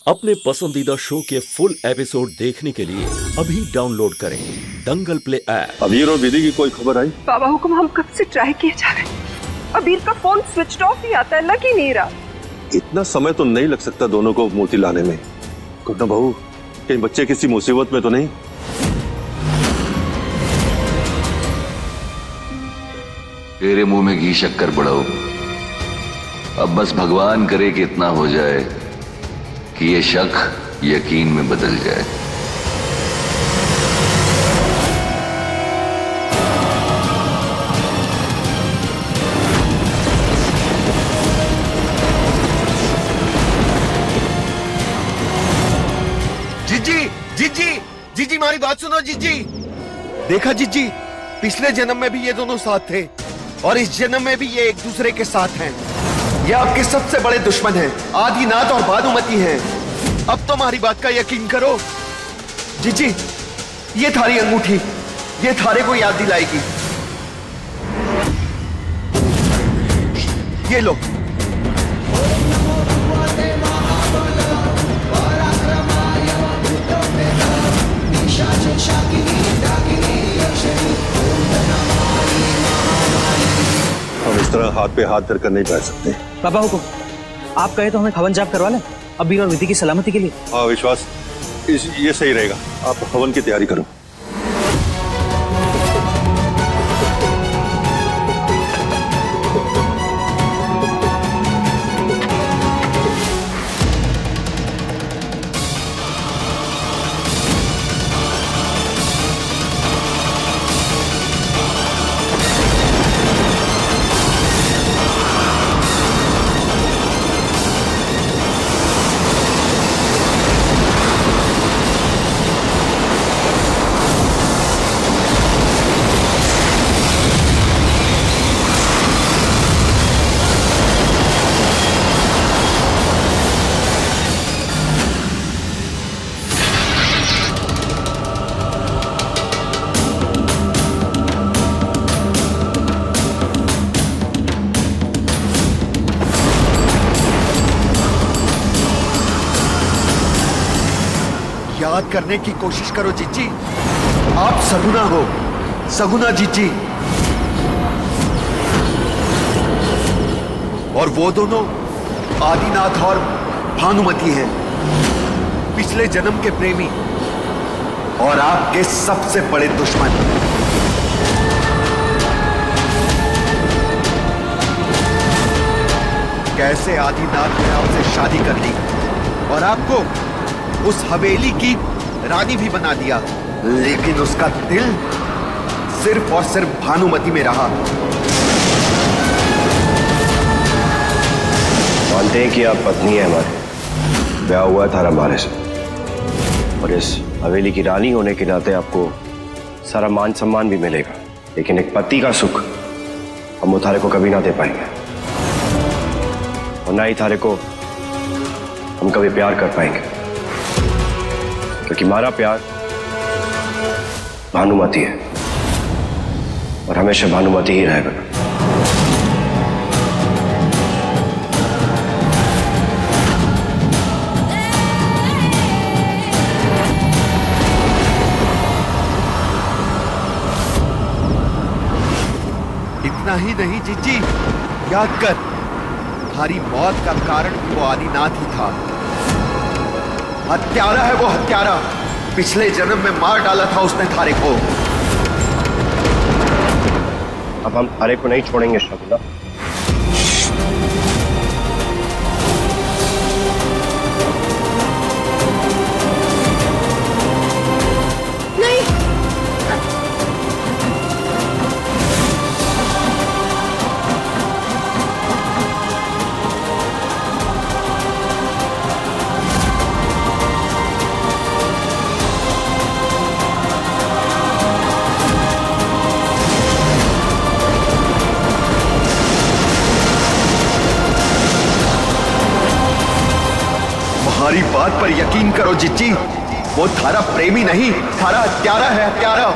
अपने पसंदीदा शो के फुल एपिसोड देखने के लिए अभी डाउनलोड करें दंगल प्ले ऐप। अबीर और विधि की कोई खबर आई? बाबा हुकुम, हम कब से ट्राई किए जा रहे हैं। अबीर का फोन स्विच ऑफ ही आता है, लग ही नहीं रहा। इतना समय तो नहीं लग सकता दोनों को मूर्ति लाने में। गुड्डा बहू, कहीं बच्चे किसी मुसीबत में तो नहीं? तेरे मुंह में घी शक्कर बढ़ाओ। अब बस भगवान करे कि इतना हो जाए कि ये शक यकीन में बदल जाए। जीजी हमारी बात सुनो जीजी। देखा जीजी, पिछले जन्म में भी ये दोनों साथ थे और इस जन्म में भी ये एक दूसरे के साथ हैं। ये आपके सबसे बड़े दुश्मन हैं, आदिनाथ और भानुमति हैं। अब तो हमारी बात का यकीन करो। जीजी, ये थारी अंगूठी, ये थारे को याद दिलाएगी। ये लो। हम इस तरह हाथ पे हाथ धरकर नहीं बैठ सकते। बाबा हुकुम, आप कहे तो हमें हवन जाप करवा लें अबीर और विधि की सलामती के लिए। हाँ विश्वास, ये सही रहेगा। आप हवन की तैयारी करो। याद करने की कोशिश करो जीजी। आप सगुना हो, सगुना जीजी। और वो दोनों आदिनाथ और भानुमति हैं, पिछले जन्म के प्रेमी और आपके सबसे बड़े दुश्मन। कैसे आदिनाथ ने आपसे शादी कर ली और आपको उस हवेली की रानी भी बना दिया, लेकिन उसका दिल सिर्फ और सिर्फ भानुमति में रहा। मानते हैं कि आप पत्नी है हमारे, ब्याह हुआ था हमारे से, और इस हवेली की रानी होने के नाते आपको सारा मान सम्मान भी मिलेगा, लेकिन एक पति का सुख हम वो थारे को कभी ना दे पाएंगे, और ना ही थारे को हम कभी प्यार कर पाएंगे, क्योंकि हमारा प्यार भानुमति है और हमेशा भानुमति ही रहेगा। इतना ही नहीं जीजी, याद कर, हमारी मौत का कारण भी वो आदिनाथ ही था। हत्यारा है वो, हत्यारा। पिछले जन्म में मार डाला था उसने थारे को। अब हम थारे को नहीं छोड़ेंगे शगुना। हमारी बात पर यकीन करो जीजी, वो थारा प्रेमी नहीं, थारा हत्यारा है, हत्यारा।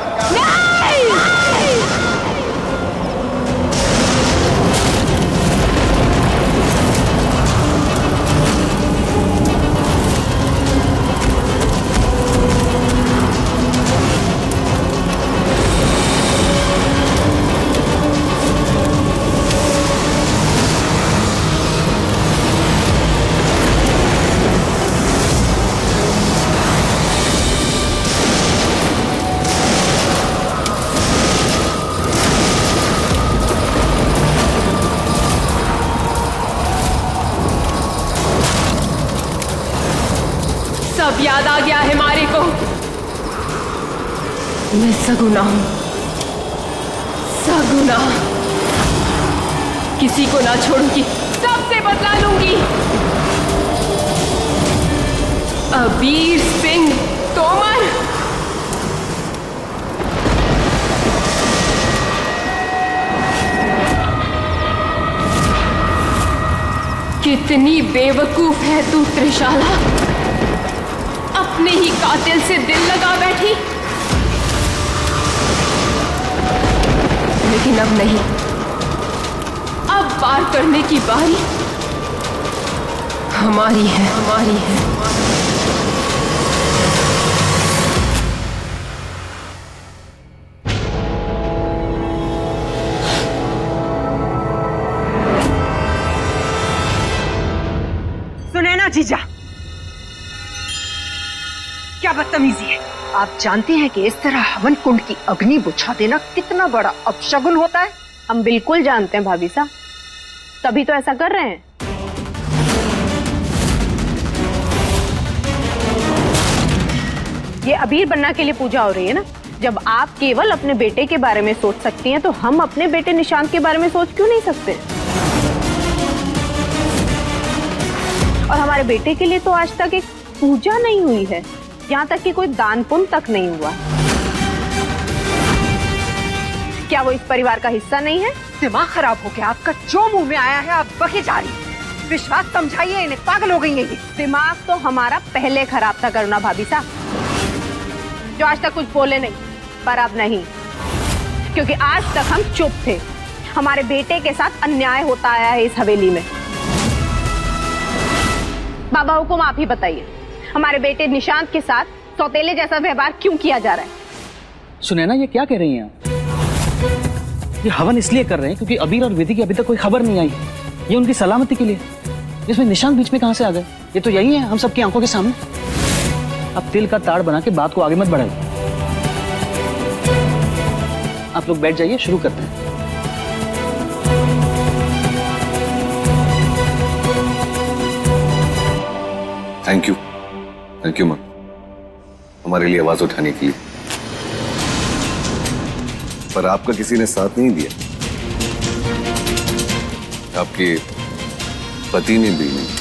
सब याद आ गया है मारे को। मैं सगुना हूं, सगुना। किसी को ना छोड़ूंगी, सबसे बदला लूंगी। अबीर सिंह तोमर। कितनी बेवकूफ है तू त्रिशाला, अपने ही कातिल से दिल लगा बैठी। लेकिन अब नहीं, अब पार करने की बारी हमारी है, हमारी है। सुने ना जीजा, क्या बदतमीजी है। आप जानते हैं कि इस तरह हवन कुंड की अग्नि बुझा देना कितना बड़ा अपशगुन होता है। हम बिल्कुल जानते हैं भाभी साहब, तभी तो ऐसा कर रहे हैं। ये अबीर बनना के लिए पूजा हो रही है ना। जब आप केवल अपने बेटे के बारे में सोच सकती हैं, तो हम अपने बेटे निशांत के बारे में सोच क्यों नहीं सकते? और हमारे बेटे के लिए तो आज तक एक पूजा नहीं हुई है, यहाँ तक कि कोई दान पुण्य तक नहीं हुआ। क्या वो इस परिवार का हिस्सा नहीं है? दिमाग खराब हो गया आपका, जो मुंह में आया है आप बके जा रही। विश्वास समझाइए इन्हें, पागल हो गई है ये। दिमाग तो हमारा पहले खराब था करुणा भाभी साहब, जो आज तक कुछ बोले नहीं, पर अब नहीं, क्योंकि आज तक हम चुप थे। हमारे बेटे के साथ अन्याय होता आया है इस हवेली में। बाबा हुकुम, आप ही बताइए, हमारे बेटे निशांत के साथ सौतेले जैसा व्यवहार क्यों किया जा रहा है? सुनैना, ये क्या कह रही हैं आप? ये हवन इसलिए कर रहे हैं क्योंकि अबीर और विधि की अभी तक कोई खबर नहीं आई। ये उनकी सलामती के लिए। इसमें निशांत बीच में कहां से आ गए? ये तो यही है हम सबकी आंखों के सामने। अब तिल का ताड़ बना के बात को आगे मत बढ़ाइए। आप लोग बैठ जाइए, शुरू करते हैं। थैंक यू माँ, हमारे लिए आवाज उठाने के लिए। पर आपका किसी ने साथ नहीं दिया, आपके पति ने भी नहीं।